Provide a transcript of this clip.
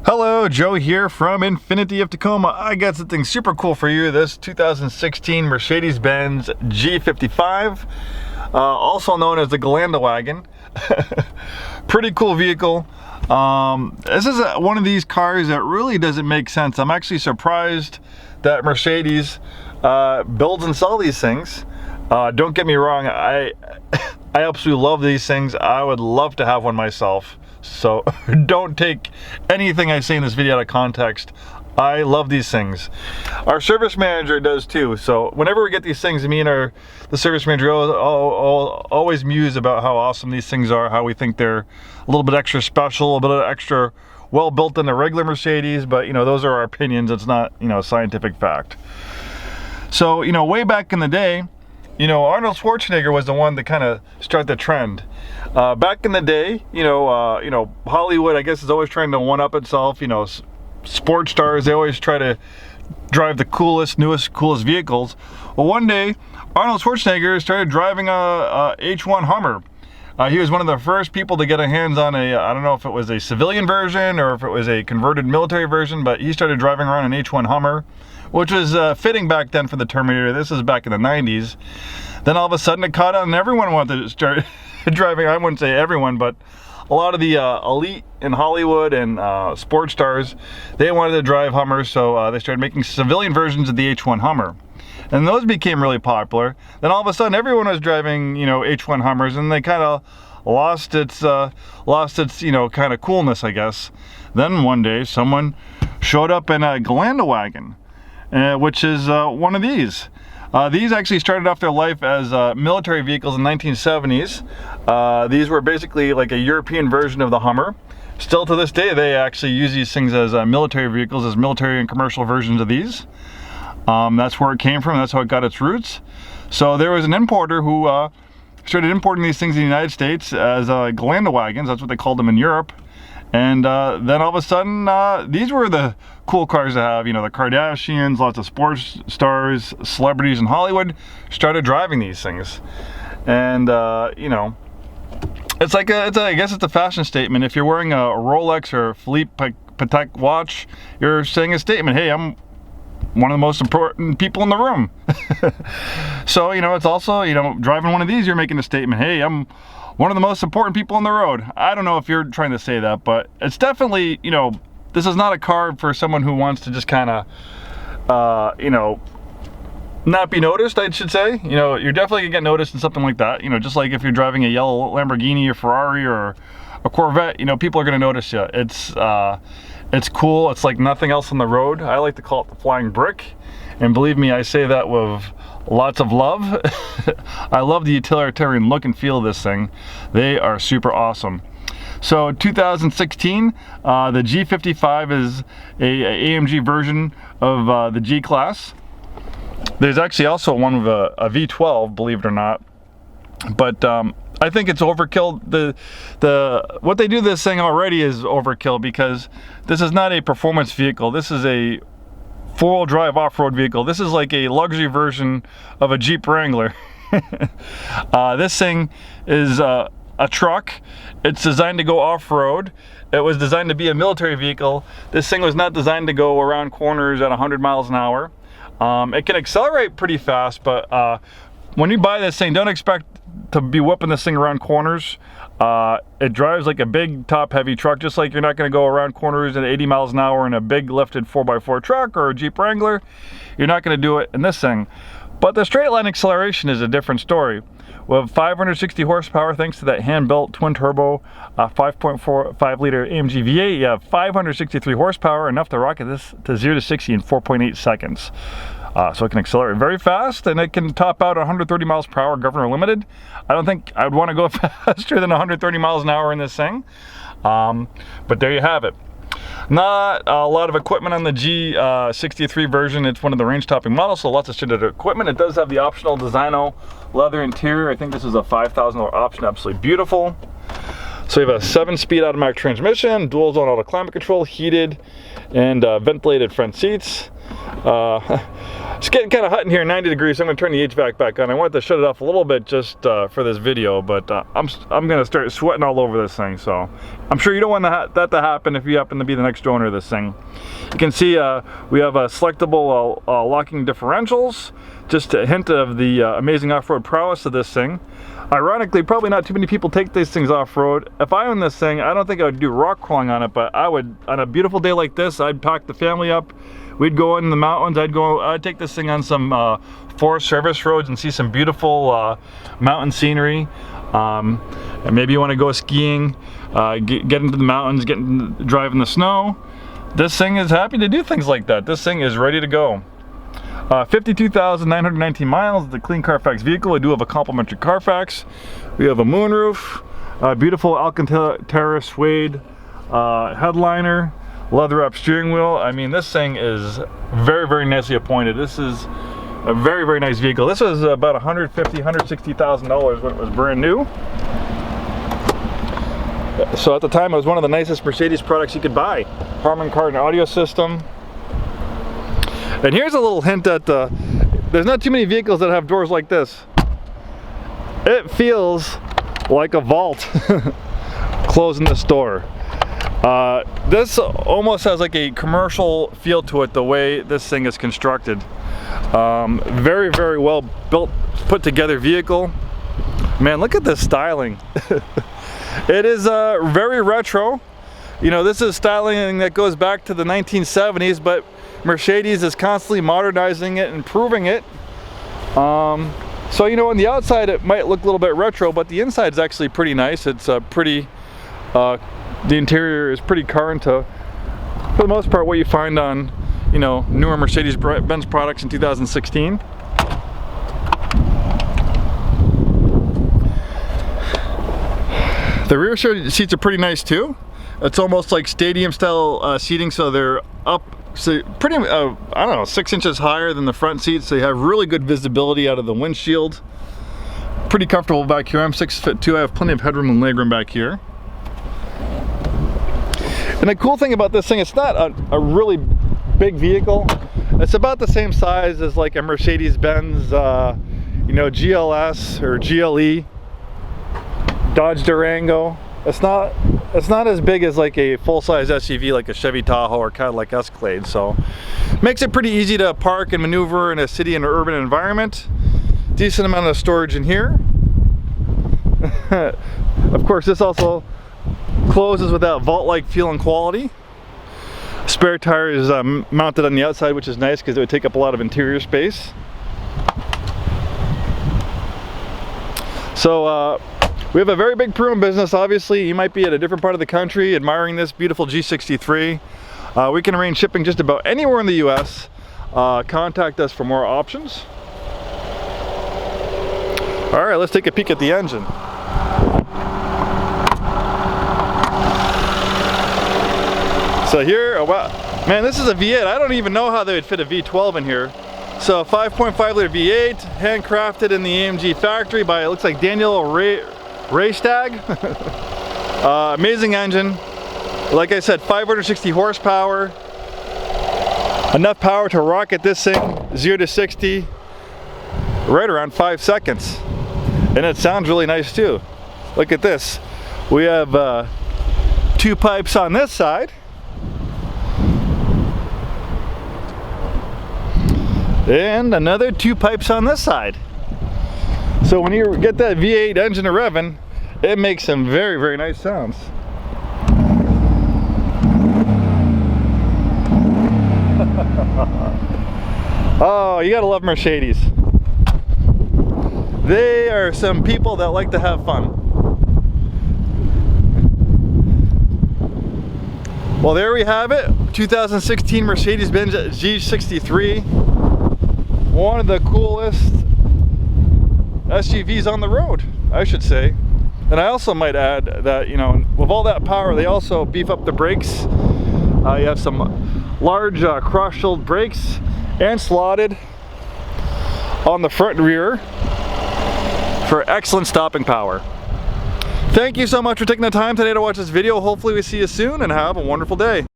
Hello, Joe here from Infiniti of Tacoma. I got something super cool for you. This 2016 Mercedes-Benz G55, also known as the Gelandewagen. Pretty cool vehicle. This is one of these cars that really doesn't make sense. I'm actually surprised that Mercedes builds and sells these things. Don't get me wrong, I absolutely love these things. I would love to have one myself. So don't take anything I say in this video out of context. I love these things. Our service manager does too. So whenever we get these things, me and the service manager always muse about how awesome these things are, how we think they're a little bit extra special, a bit extra well built than the regular Mercedes, but those are our opinions. It's not, scientific fact. So, way back in the day, Arnold Schwarzenegger was the one that kind of started the trend. Back in the day, Hollywood, I guess, is always trying to one-up itself. Sports stars, they always try to drive the coolest, newest, coolest vehicles. Well, one day, Arnold Schwarzenegger started driving a H1 Hummer. He was one of the first people to get a hands on I don't know if it was a civilian version or if it was a converted military version, but he started driving around an H1 Hummer, which was fitting back then for the Terminator. This is back in the 90s. Then all of a sudden it caught on and everyone wanted to start driving. I wouldn't say everyone, but a lot of the elite in Hollywood and sports stars, they wanted to drive Hummers, so they started making civilian versions of the H1 Hummer. And those became really popular. Then all of a sudden everyone was driving, H1 Hummers, and they kind of lost its kind of coolness, I guess. Then one day someone showed up in a Gelandewagen, which is one of these. These actually started off their life as military vehicles in the 1970s. These were basically like a European version of the Hummer. Still to this day, they actually use these things as military vehicles, as military and commercial versions of these. That's where it came from. That's how it got its roots. So there was an importer who started importing these things in the United States as Gelandewagons. That's what they called them in Europe. And then all of a sudden, these were the cool cars to have. The Kardashians, lots of sports stars, celebrities in Hollywood started driving these things. And, it's like I guess it's a fashion statement. If you're wearing a Rolex or Philippe Patek watch, you're saying a statement. Hey, I'm one of the most important people in the room. So, it's also, driving one of these, you're making a statement. Hey, I'm one of the most important people on the road. I don't know if you're trying to say that, but it's definitely, this is not a car for someone who wants to just kind of, not be noticed, I should say. You're definitely gonna get noticed in something like that. Just like if you're driving a yellow Lamborghini or Ferrari or a Corvette, people are gonna notice you. It's cool. It's like nothing else on the road. I like to call it the flying brick. And believe me, I say that with lots of love. I love the utilitarian look and feel of this thing. They are super awesome. So 2016, the G55 is a AMG version of the G class. There's actually also one with a V12, believe it or not. But I think it's overkill. What they do to this thing already is overkill, because this is not a performance vehicle. This is a four-wheel drive off-road vehicle. This is like a luxury version of a Jeep Wrangler. This thing is a truck. It's designed to go off-road. It was designed to be a military vehicle. This thing was not designed to go around corners at 100 miles an hour. It can accelerate pretty fast, but when you buy this thing, don't expect to be whipping this thing around corners. It drives like a big top-heavy truck, just like you're not going to go around corners at 80 miles an hour in a big lifted 4x4 truck or a Jeep Wrangler. You're not going to do it in this thing. But the straight line acceleration is a different story. With 560 horsepower, thanks to that hand-built twin-turbo 5.45 liter AMG V8, you have 563 horsepower, enough to rocket this to 0 to 60 in 4.8 seconds. So it can accelerate very fast, and it can top out 130 miles per hour, governor limited. I don't think I would want to go faster than 130 miles an hour in this thing. But there you have it. Not a lot of equipment on the G63 version. It's one of the range-topping models, so lots of standard equipment. It does have the optional Designo leather interior. I think this is a $5,000 option. Absolutely beautiful. So you have a 7-speed automatic transmission, dual zone auto climate control, heated and ventilated front seats. It's getting kind of hot in here, 90 degrees, so I'm going to turn the HVAC back on. I wanted to shut it off a little bit just for this video, but I'm going to start sweating all over this thing, so I'm sure you don't want that to happen if you happen to be the next owner of this thing. You can see we have selectable locking differentials, just a hint of the amazing off-road prowess of this thing. Ironically, probably not too many people take these things off-road. If I owned this thing, I don't think I would do rock crawling on it, but I would, on a beautiful day like this, I'd pack the family up. We'd go in the mountains. I'd take this thing on some forest service roads and see some beautiful mountain scenery. And maybe you want to go skiing, get into the mountains, drive in the snow. This thing is happy to do things like that. This thing is ready to go. 52,919 miles. It's a clean Carfax vehicle. I do have a complimentary Carfax. We have a moonroof, beautiful Alcantara suede headliner, leather up steering wheel. I mean, this thing is very, very nicely appointed. This is a very, very nice vehicle. This was about $150,000, $160,000 when it was brand new. So at the time, it was one of the nicest Mercedes products you could buy. Harman Kardon audio system. And here's a little hint that there's not too many vehicles that have doors like this. It feels like a vault closing this door. This almost has like a commercial feel to it, the way this thing is constructed. Very, very well built, put together vehicle. Man, look at this styling. It is very retro. You know, this is styling that goes back to the 1970s, but Mercedes is constantly modernizing it, improving it. So, you know, on the outside it might look a little bit retro, but the inside is actually pretty nice. It's pretty, the interior is pretty current to, for the most part, what you find on, you know, newer Mercedes-Benz products in 2016. The rear seats are pretty nice too. It's almost like stadium style seating, so they're up, so pretty, I don't know, 6 inches higher than the front seats, so you have really good visibility out of the windshield. Pretty comfortable back here. I'm 6'2", I have plenty of headroom and legroom back here. And the cool thing about this thing, it's not a really big vehicle. It's about the same size as like a Mercedes-Benz, you know, GLS or GLE, Dodge Durango. It's not as big as like a full-size SUV like a Chevy Tahoe or Cadillac Escalade, so makes it pretty easy to park and maneuver in a city and urban environment. Decent amount of storage in here. Of course, this also closes with that vault-like feel and quality. Spare tire is mounted on the outside, which is nice because it would take up a lot of interior space. So we have a very big pre-owned business. Obviously, you might be at a different part of the country admiring this beautiful G63. We can arrange shipping just about anywhere in the US. Contact us for more options. All right, let's take a peek at the engine. So here, wow, man, this is a V8. I don't even know how they would fit a V12 in here. So 5.5 liter V8, handcrafted in the AMG factory by, it looks like Daniel Raystag. Amazing engine. Like I said, 560 horsepower. Enough power to rocket this thing 0 to 60 right around 5 seconds. And it sounds really nice too. Look at this. We have 2 pipes on this side. And another 2 pipes on this side. So when you get that V8 engine revving, it makes some very, very nice sounds. Oh, you gotta love Mercedes. They are some people that like to have fun. Well, there we have it. 2016 Mercedes-Benz G63. One of the coolest SUVs on the road, I should say. And I also might add that, you know, with all that power, they also beef up the brakes. You have some large cross-shoulder brakes and slotted on the front and rear for excellent stopping power. Thank you so much for taking the time today to watch this video. Hopefully we see you soon and have a wonderful day.